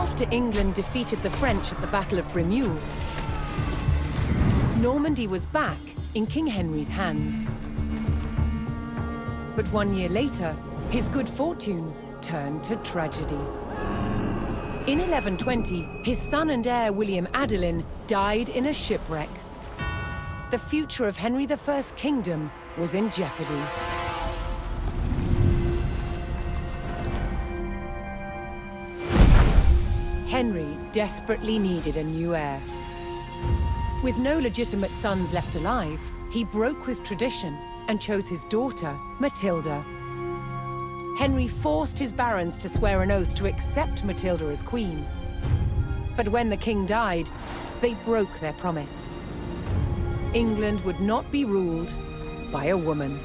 After England defeated the French at the Battle of Bremule, Normandy was back in King Henry's hands. But 1 year later, his good fortune turned to tragedy. In 1120, his son and heir William Adelin died in a shipwreck. The future of Henry I's kingdom was in jeopardy. Henry desperately needed a new heir. With no legitimate sons left alive, he broke with tradition and chose his daughter, Matilda. Henry forced his barons to swear an oath to accept Matilda as queen. But when the king died, they broke their promise. England would not be ruled by a woman.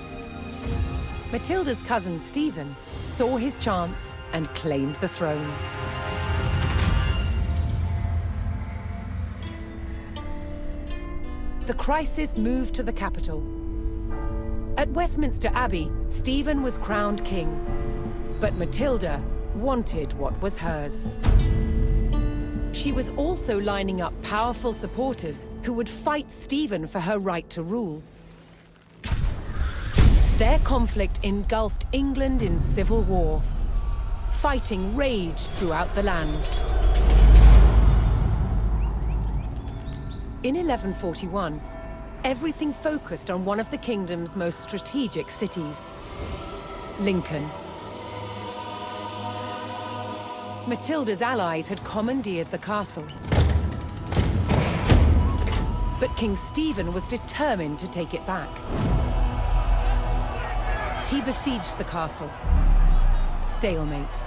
Matilda's cousin Stephen saw his chance and claimed the throne. The crisis moved to the capital. At Westminster Abbey, Stephen was crowned king, but Matilda wanted what was hers. She was also lining up powerful supporters who would fight Stephen for her right to rule. Their conflict engulfed England in civil war. Fighting raged throughout the land. In 1141, everything focused on one of the kingdom's most strategic cities, Lincoln. Matilda's allies had commandeered the castle. But King Stephen was determined to take it back. He besieged the castle. Stalemate.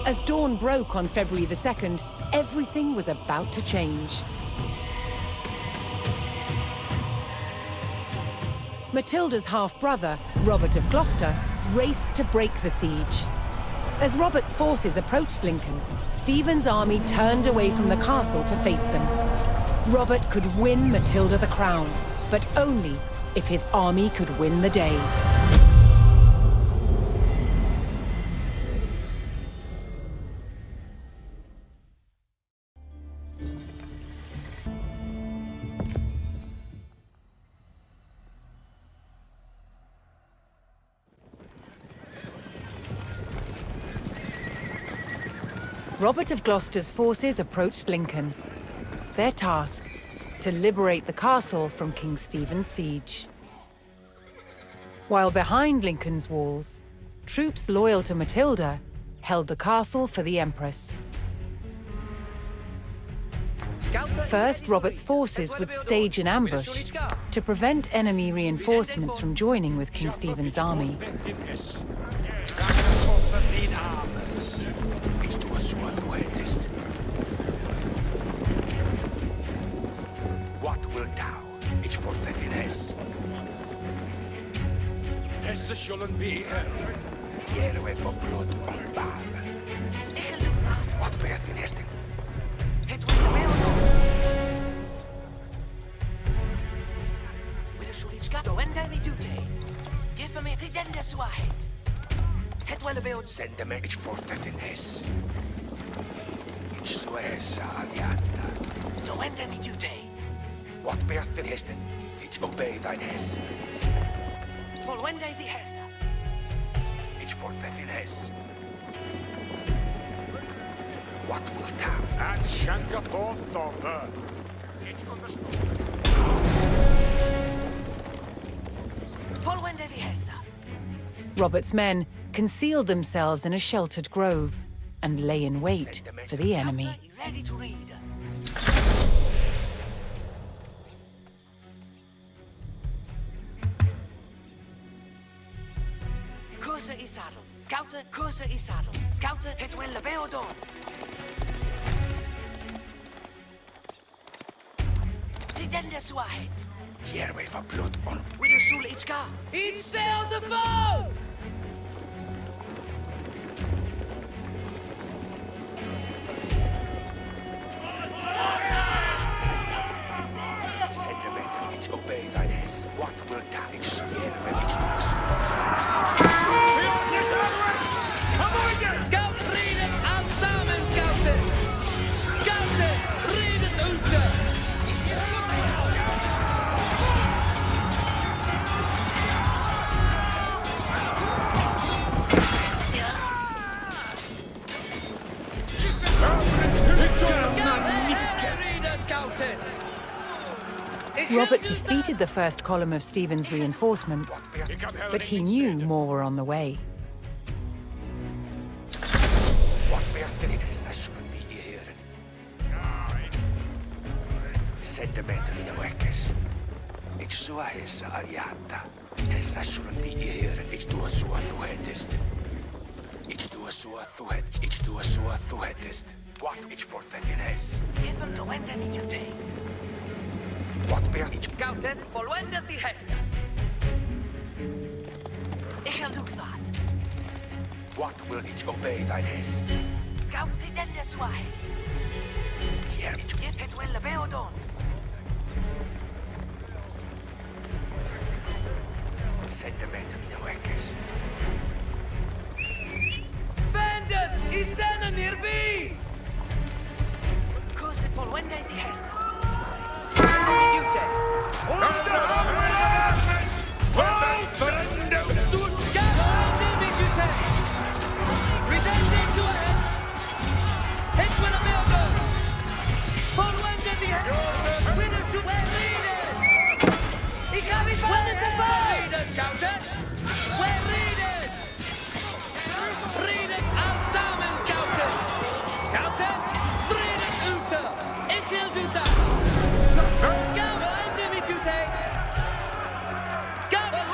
As dawn broke on February the 2nd, everything was about to change. Matilda's half-brother, Robert of Gloucester, raced to break the siege. As Robert's forces approached Lincoln, Stephen's army turned away from the castle to face them. Robert could win Matilda the crown, but only if his army could win the day. Robert of Gloucester's forces approached Lincoln. Their task, to liberate the castle from King Stephen's siege. While behind Lincoln's walls, troops loyal to Matilda held the castle for the Empress. First, Robert's forces would stage an ambush to prevent enemy reinforcements from joining with King Stephen's army. What wilt thou? It's for Fefines. Hesse shouldn't be here. Here we for blood on Baal. What be Fefines? Het will be with a Shulichka, go and any duty. Give me pretend as wahed. Het will be send the message for Fefines. It's Suez Aliata. Go and any duty. What beath in Hesten? It's obey thine Hess. For when they the Hester? It's for Feffin Hess. What wilt thou? And Shanka Port Thorver. It's understood. For when they the Hester? Robert's men concealed themselves in a sheltered grove and lay in wait for the enemy. Ready to read. Curser is saddled. Scouter, Curser is saddled. Scouter, het will be done. Pretender zu ahead. Here we for blood on. With a shul each car. Each sail the boat! Sentiment, it's obey thine Hess. What will thou? It's here when it's to the soul. Scout! Robert defeated the first column of Stephen's reinforcements, but he knew more were on the way. Give them to when did you take? Scouters, volwender the Hester. I'll do that. What will it obey thine hess? Scout, pretender swahet. Here it Give it well veodon. sentiment in the weakness. Banders, isana nearby. Curse it, volwender the Hester.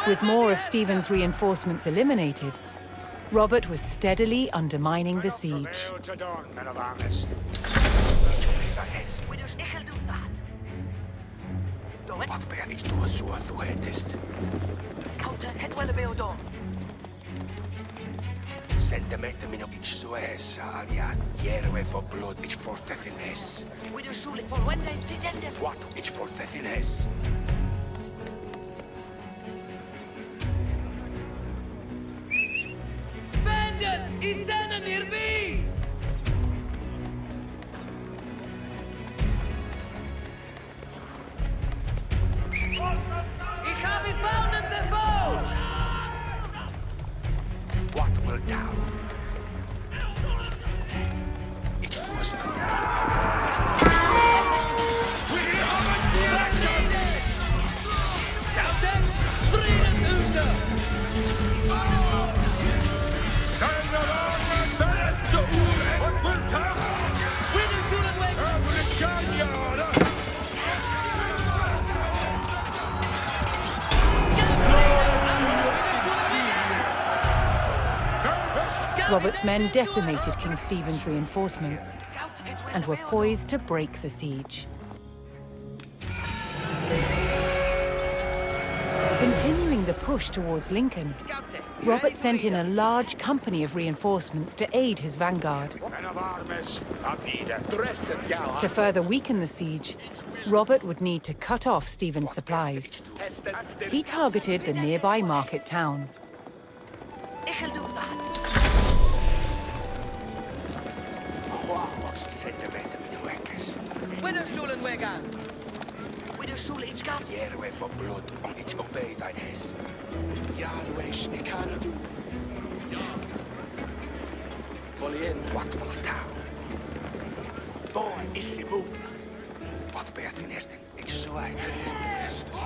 With more of Stephen's reinforcements eliminated, Robert was steadily undermining the siege. Scouter, het wel beodon. Sentiment minä itse suessa alia. Järve for blood itch for theffiness. We do shoot it for when they pretenders. What itch for theffiness? Banders, isana nearby. Ich habe found the foe. What will thou? Itch was Scouter, vrienden uter. Robert's men decimated King Stephen's reinforcements and were poised to break the siege. Continuing the push towards Lincoln, Robert sent in a large company of reinforcements to aid his vanguard. To further weaken the siege, Robert would need to cut off Stephen's supplies. He targeted the nearby market town. I'll do that. Sentiment in the weakness. Winner Schulen Wegan. Winner Schule ich gab. Järve for blood on itch obey thine hess. Järvesh I cannot do. Volley in what will thou? Boy, is the move. What bear the nesting? Itch so I get in the rest is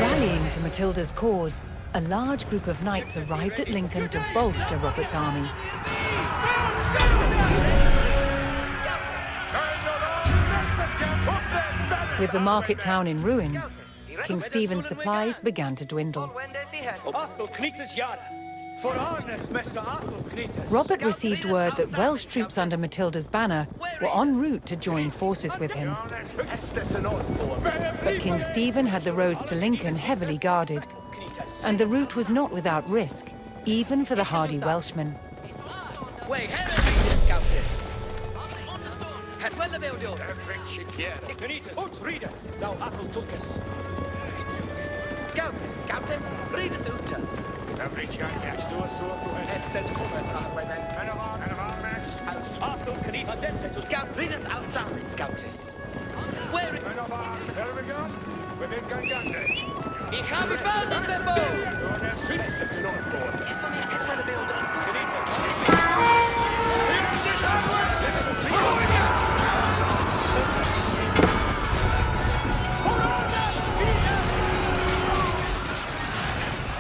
Rallying to Matilda's cause, a large group of knights arrived at Lincoln to bolster Robert's army. With the market town in ruins, King Stephen's supplies began to dwindle. Robert received word that Welsh troops under Matilda's banner were en route to join forces with him. But King Stephen had the roads to Lincoln heavily guarded, and the route was not without risk, even for the hardy Welshmen.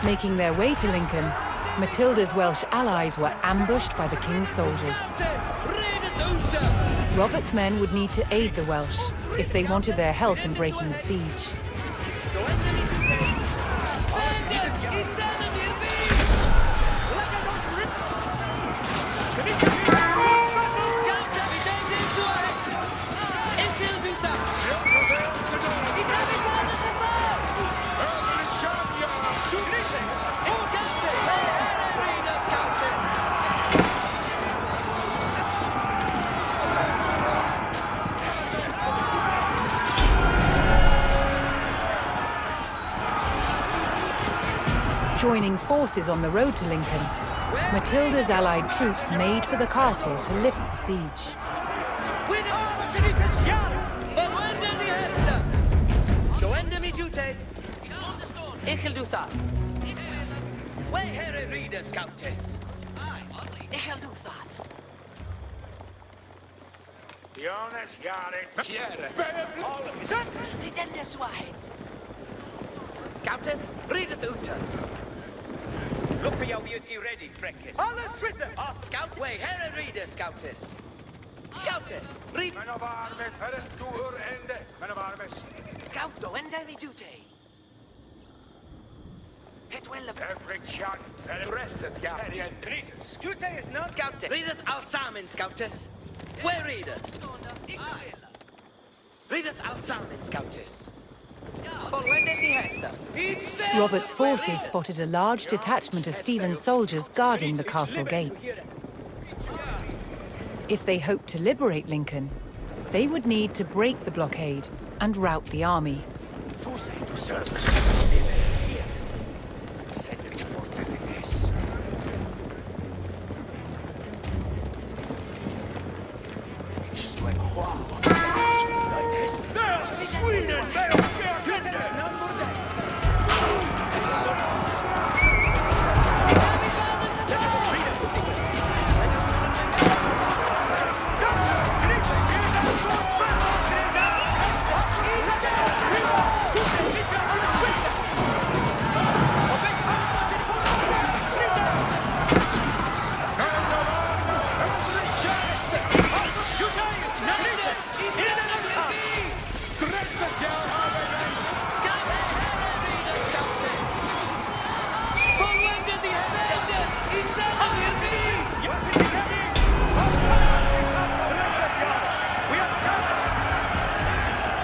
Making their way to Lincoln, Matilda's Welsh allies were ambushed by the king's soldiers. Robert's men would need to aid the Welsh if they wanted their help in breaking the siege. Joining forces on the road to Lincoln, Matilda's allied troops made for the castle to lift the siege. Scouters, readeth uta. Look for your beauty ready, Freckes. Scout, way, here reader, Scouters. Scouters, read. Men of armes, herren, du hör ende. Men of armes. Scout, go ende vi dute. Het well of every shot, herren. Resset, ja, herren. Readers. Dute is not. Scout, readeth Alsamen, Scouters. Where readeth? Readeth Alsamen, Scouters. Robert's forces spotted a large detachment of Stephen's soldiers guarding the castle gates. If they hoped to liberate Lincoln, they would need to break the blockade and rout the army.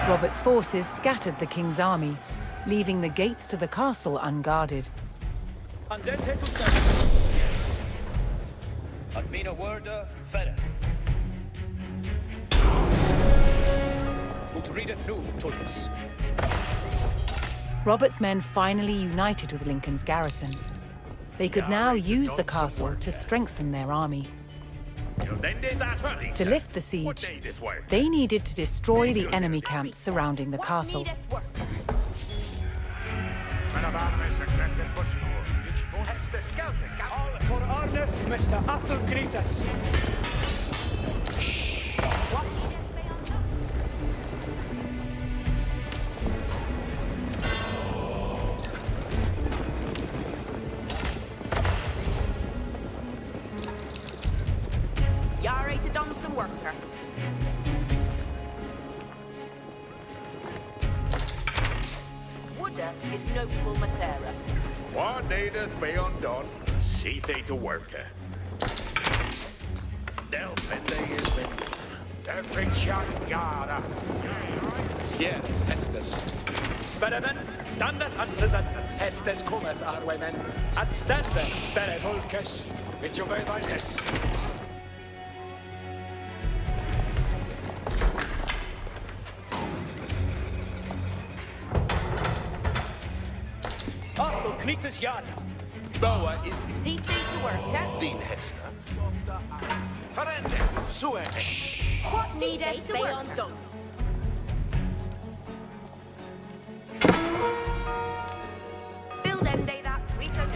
Robert's forces scattered the king's army, leaving the gates to the castle unguarded. Robert's men finally united with Lincoln's garrison. They could now use the castle to strengthen their army. To lift the siege, they needed to destroy the enemy camps surrounding the castle. Is notable Matera. What needeth be undone? See they to work. Del pende is men wolf. Every shot, yada. Here, Hestus. Speramen, standeth and presenteth. Hestus cometh, Arwemen. And standeth, speret. Volkes, mit your way by this. Arlo Knitus Yard. Boa is See to work, yeah? Din Hester. Farende, sue. What needed to work? done. Build end day that return.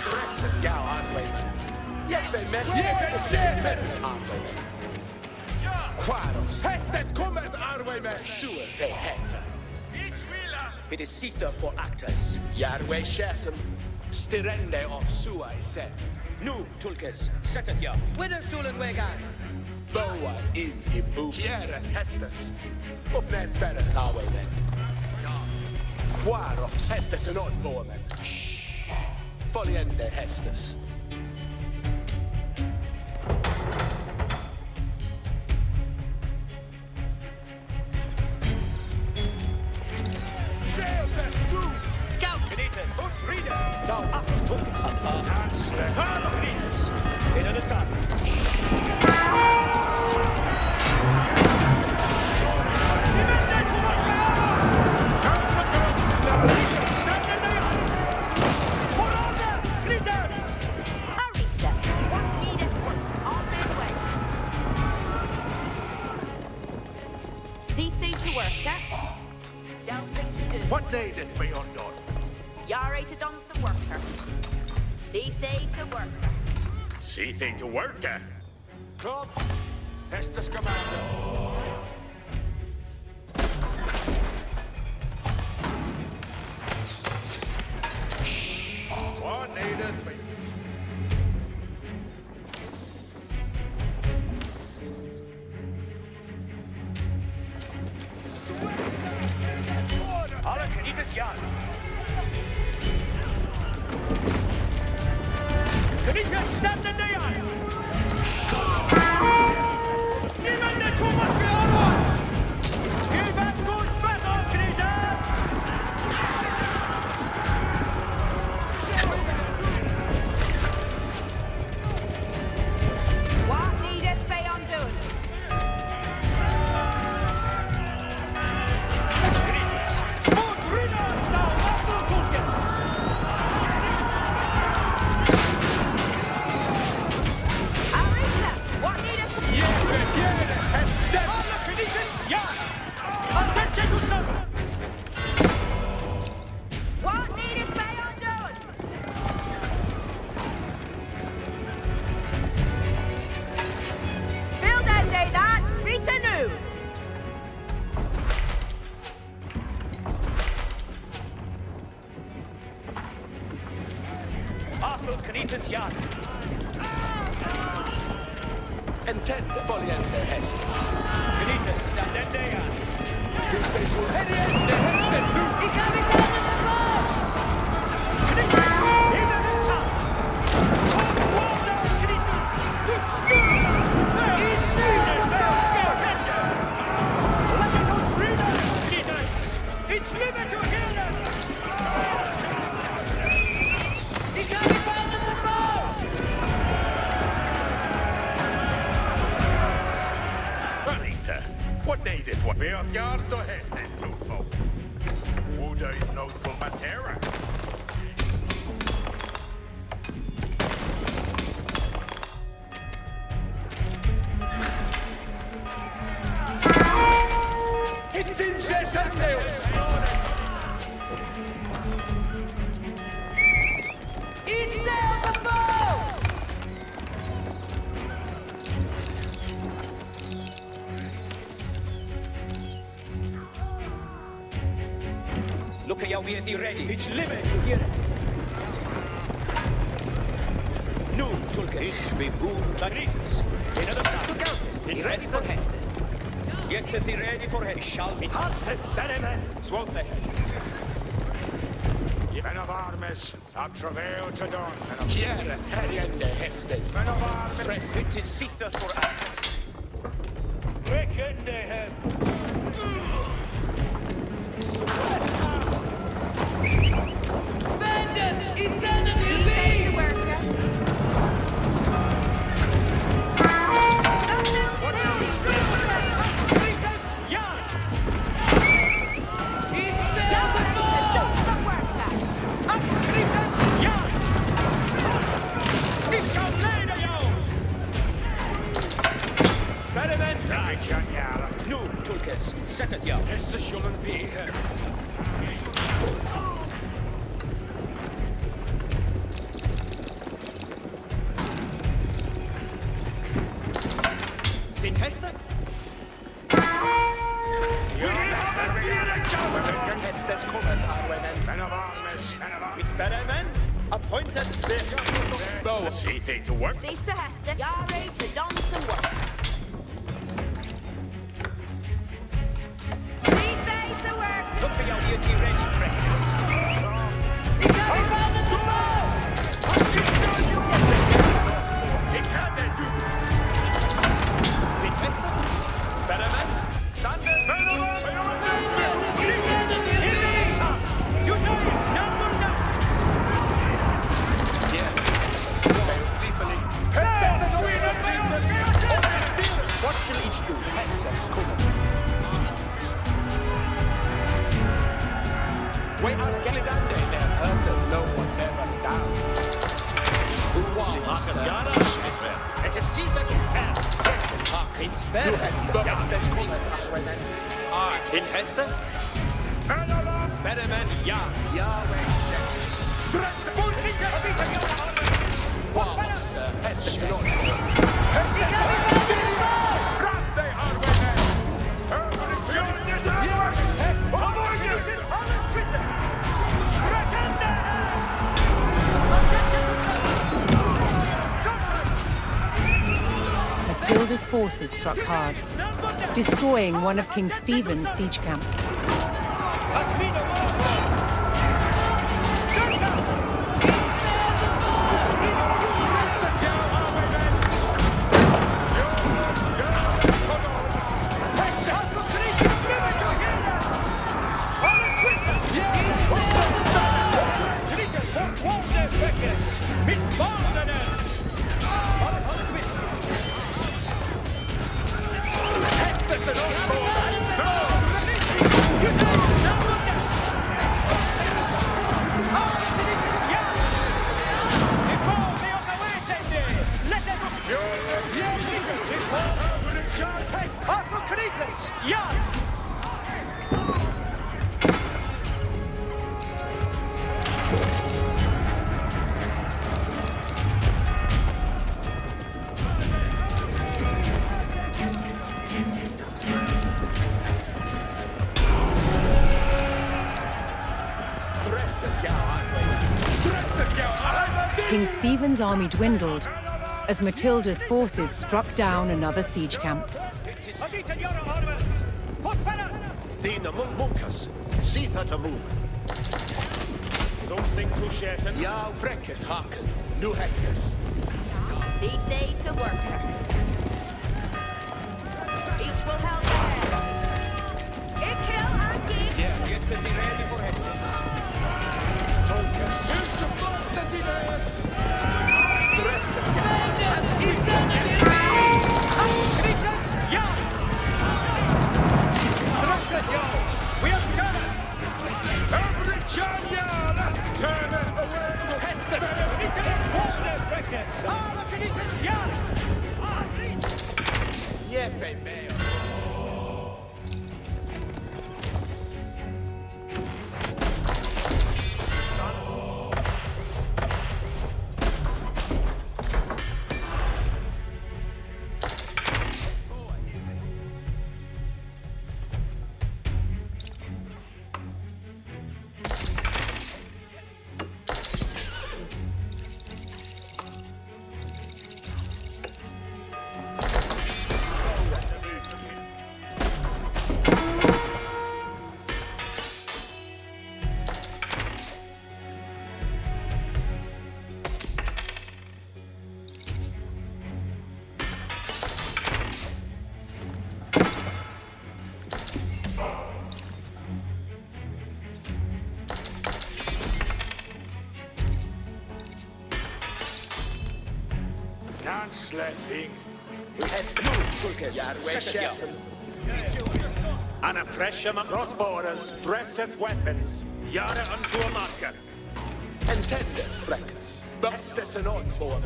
Dressed gal, Arwemen. Yet they met. Yet they Arwemen. Quaros. Hestus cometh, Arwemen. Sue they Hector. It is Sitha for actors. Yarwe Shetum. Stirende of Sua is said. Nu, Tulkes, seteth ya. Winner Sulan Wegan. Boa is Ibu. Kiereth Hestus. Upnet Ferret Arwemen. Quaros Hestus and on Boamen. Foliende Hestus. Scout, Benitez, Reader. Down up, Tulkes. Arlo Benitez. In the sun. Arita, what needed work? On their way. See to work, yeah? Don't think to do. What needeth be undone? Yare to done some worker. See to work. See they to work. Club, Hestus commander. What needeth be? Arlo Knitus Yard. Benitez, stand in the yard. Niemand der Thomas Jaros. Give us good battle, Knitus. What needed be undone? Arita, what needed What needed be undone? Build end day that return. Arlo Knitus Yard. Entende Foliende Hestus. Benitez, stand in the yard. Tuesday to Hediende Hestus. It's limit to heal them! Ranita, what needeth what be of yard to Hestus to folk? Wuda is notable Matera. It's in Shetandeus. It's there the bow! Look at you be ready. It's limit to hear it. Nu, Tulke. Ich bin Boon. Chagritus. Another side. Look out. Be ready for Hestus. Get to be ready for Hestus. Shall be. Hartes, Beremen. Swothe. Men of armies, a travail to dawn. Here, herjende Hestes. Men of armies, pressing to Sitha for armies. Reckon they have. Bandits! Insanity! See they to work. Sperrement! Right, young Jarl. Nu, Tulkes, set it, ja. Hesse schulden vi här. Din hästar? Hästes kommer, Arwenen. Men av armes, men av armes. Vi spärrar män. Appointed spear. See thing to work. Safe to Hester. Y'all ready to done some work. See they to work. Look for your duty ready, practice. What shall each do? Hestes kommer. We are getting down there now. There's no one ever down. Who wants it is see that you can. Hestes har in spell. Hestes kommer. In Hester? Sperremen, ja. Yahweh. Was, Hestes förlåt. Matilda's forces struck hard, destroying one of King Stephen's siege camps. King Stephen's army dwindled as Matilda's forces struck down another siege camp. Dina munkas, Sitha to move. Something to share. Ja, Freckes haken, nu Hestes. See they to work. Each will help ahead. It kill and keep. Yeah, get to be ready for Hestes. Tulkes, use the blood that he has. Dress it, we are together! Every Chanya! Turn it away to Hester! Jefe meo! Ansleting. And a fresh among crossborders, dresseth weapons, yada unto a marker. Entende, Freckers. Bestes en ord, Boven.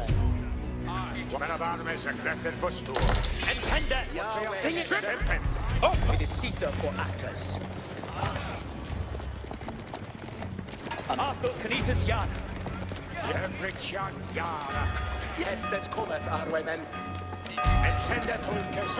Men av armes a gretter bustur. Entende! Yahweh. Tempest! Up with the seeker for actors. Arthur Canitas Yada. Jefrichan Yara. Estes cometh, Arwemen. Encende Tulkes.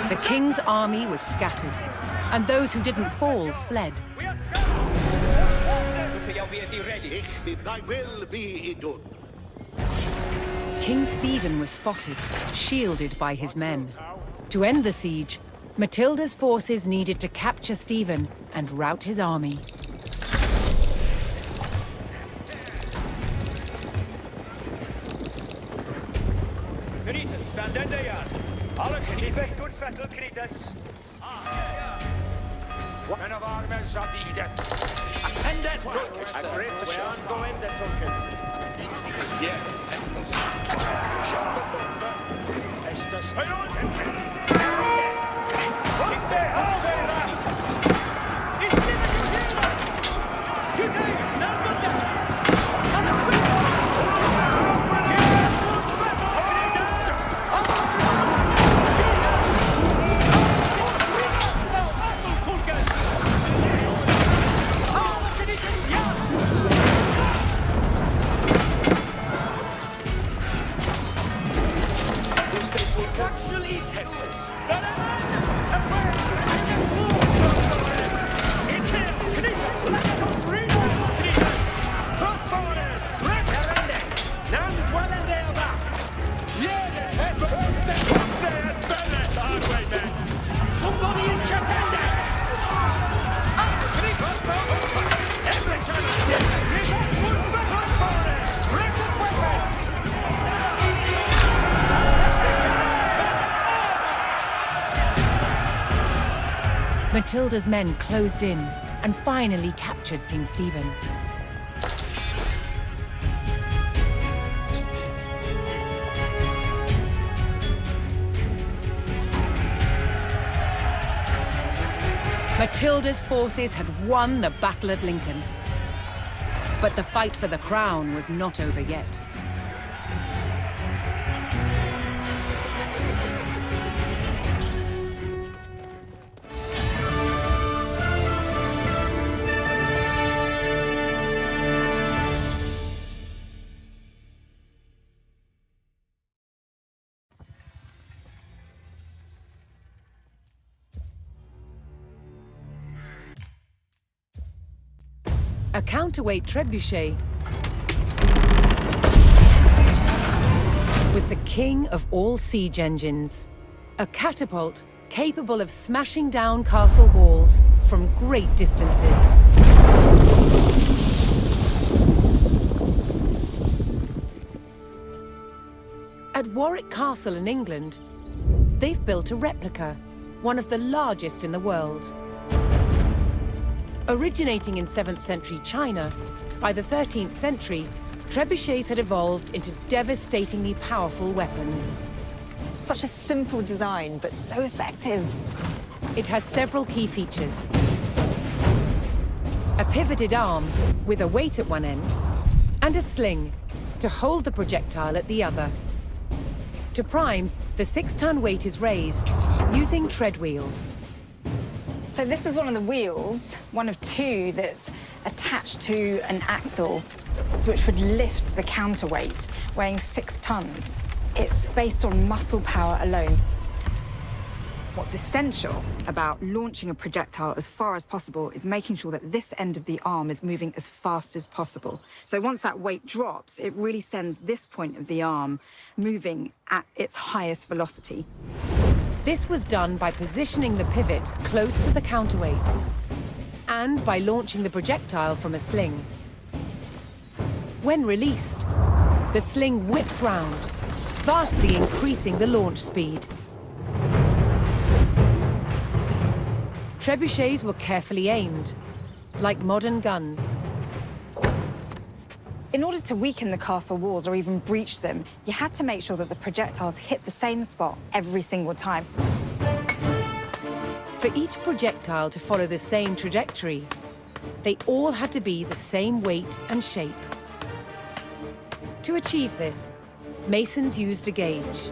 The king's army was scattered, and those who didn't fall fled. Thy will be done. King Stephen was spotted, shielded by his men. To end the siege, Matilda's forces needed to capture Stephen and rout his army. Canitas, stand in the yard. Alla Canitas, good fettle Canitas. Men av armes a vide. Attende Tulkes. A grace we aren't going to Tulkes. Estes. Hello, Tempest. Keep their hold on Canitas. It's given to you. Today is number down. Matilda's men closed in and finally captured King Stephen. Matilda's forces had won the battle at Lincoln. But the fight for the crown was not over yet. A counterweight trebuchet was the king of all siege engines. A catapult capable of smashing down castle walls from great distances. At Warwick Castle in England, they've built a replica, one of the largest in the world. Originating in 7th century China, by the 13th century, trebuchets had evolved into devastatingly powerful weapons. Such a simple design, but so effective. It has several key features. A pivoted arm with a weight at one end, and a sling to hold the projectile at the other. To prime, the 6-ton weight is raised using tread wheels. So this is one of the wheels, one of two that's attached to an axle, which would lift the counterweight, weighing 6 tons. It's based on muscle power alone. What's essential about launching a projectile as far as possible is making sure that this end of the arm is moving as fast as possible. So once that weight drops, it really sends this point of the arm moving at its highest velocity. This was done by positioning the pivot close to the counterweight and by launching the projectile from a sling. When released, the sling whips round, vastly increasing the launch speed. Trebuchets were carefully aimed, like modern guns. In order to weaken the castle walls or even breach them, you had to make sure that the projectiles hit the same spot every single time. For each projectile to follow the same trajectory, they all had to be the same weight and shape. To achieve this, masons used a gauge.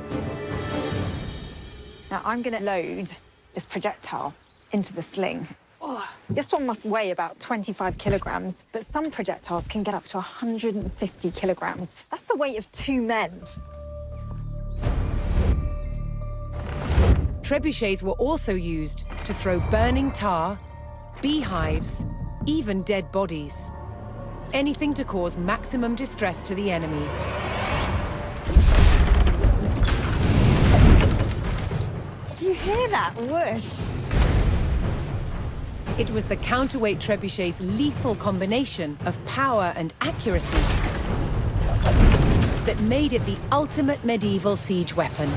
Now I'm going to load this projectile into the sling. Oh, this one must weigh about 25 kilograms, but some projectiles can get up to 150 kilograms. That's the weight of 2 men. Trebuchets were also used to throw burning tar, beehives, even dead bodies. Anything to cause maximum distress to the enemy. Did you hear that whoosh? It was the counterweight trebuchet's lethal combination of power and accuracy that made it the ultimate medieval siege weapon.